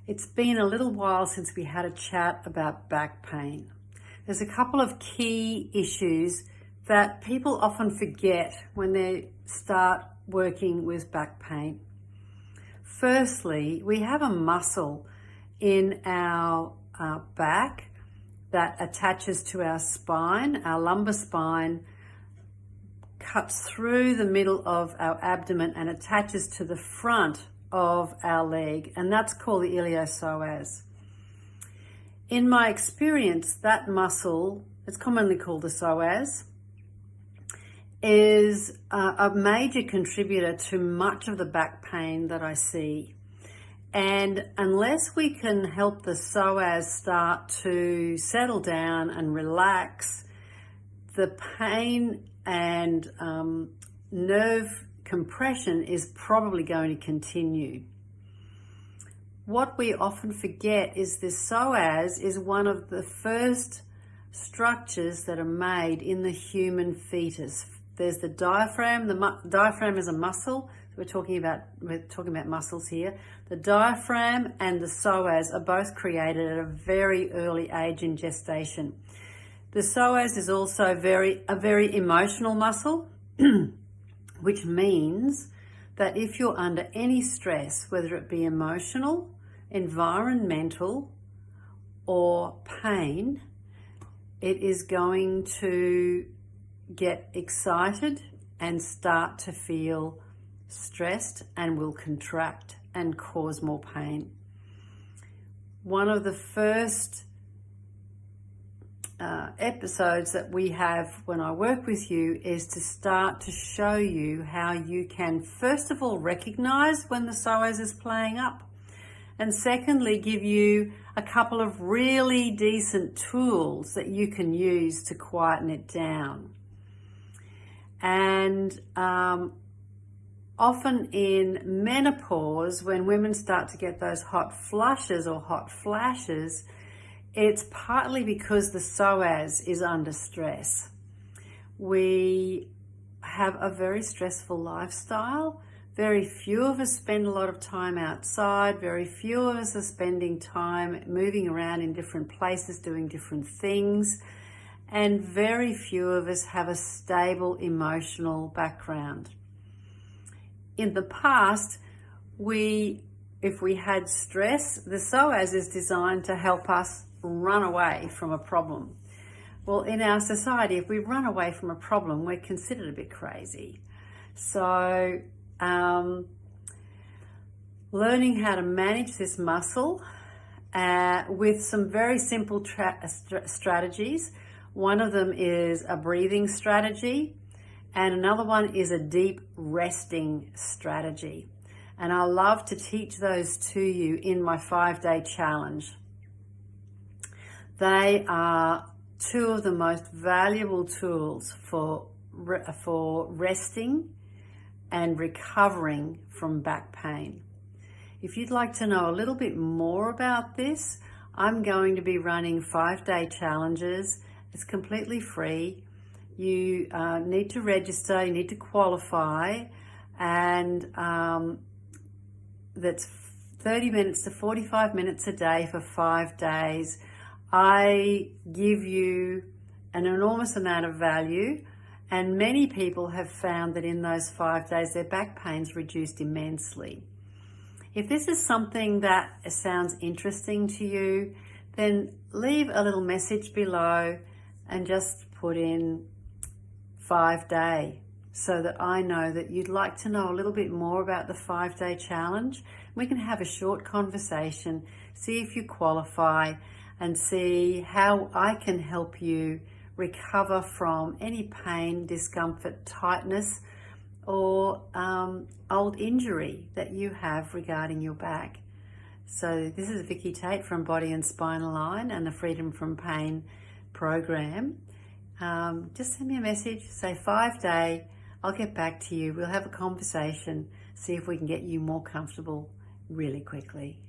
It's been a little while since we had a chat about back pain. There's a couple of key issues that people often forget when they start working with back pain. Firstly, we have a muscle in our back that attaches to our spine. Our lumbar spine cuts through the middle of our abdomen and attaches to the front of our leg, and that's called the iliopsoas. In my experience, that muscle, it's commonly called the psoas, is a major contributor to much of the back pain that I see. And unless we can help the psoas start to settle down and relax, the pain and nerve compression is probably going to continue. What we often forget is the psoas is one of the first structures that are made in the human fetus. There's the diaphragm. The diaphragm is a muscle. We're talking about muscles here. The diaphragm and the psoas are both created at a very early age in gestation. The psoas is also a very emotional muscle, which means that if you're under any stress, whether it be emotional, environmental, or pain, it is going to get excited and start to feel stressed and will contract and cause more pain. One of the first episodes that we have when I work with you is to start to show you how you can first of all recognize when the psoas is playing up, and secondly give you a couple of really decent tools that you can use to quieten it down. And often in menopause, when women start to get those hot flushes or hot flashes, it's partly because the psoas is under stress. We have a very stressful lifestyle. Very few of us spend a lot of time outside. Very few of us are spending time moving around in different places, doing different things. And very few of us have a stable emotional background. In the past, if we had stress, the psoas is designed to help us run away from a problem. Well, in our society, if we run away from a problem, we're considered a bit crazy. So learning how to manage this muscle with some very simple strategies. One of them is a breathing strategy, and another one is a deep resting strategy. And I love to teach those to you in my 5-day challenge. They are two of the most valuable tools for resting and recovering from back pain. If you'd like to know a little bit more about this, I'm going to be running 5-day challenges. It's completely free. You need to register, you need to qualify, and that's 30 minutes to 45 minutes a day for 5 days. I give you an enormous amount of value, and many people have found that in those 5 days their back pain's reduced immensely. If this is something that sounds interesting to you, then leave a little message below and just put in 5-day so that I know that you'd like to know a little bit more about the 5-day challenge. We can have a short conversation, see if you qualify, and see how I can help you recover from any pain, discomfort, tightness, or old injury that you have regarding your back. So this is Vicky Tate from Body and Spine Align and the Freedom from Pain program. Just send me a message, say 5-day, I'll get back to you. We'll have a conversation, see if we can get you more comfortable really quickly.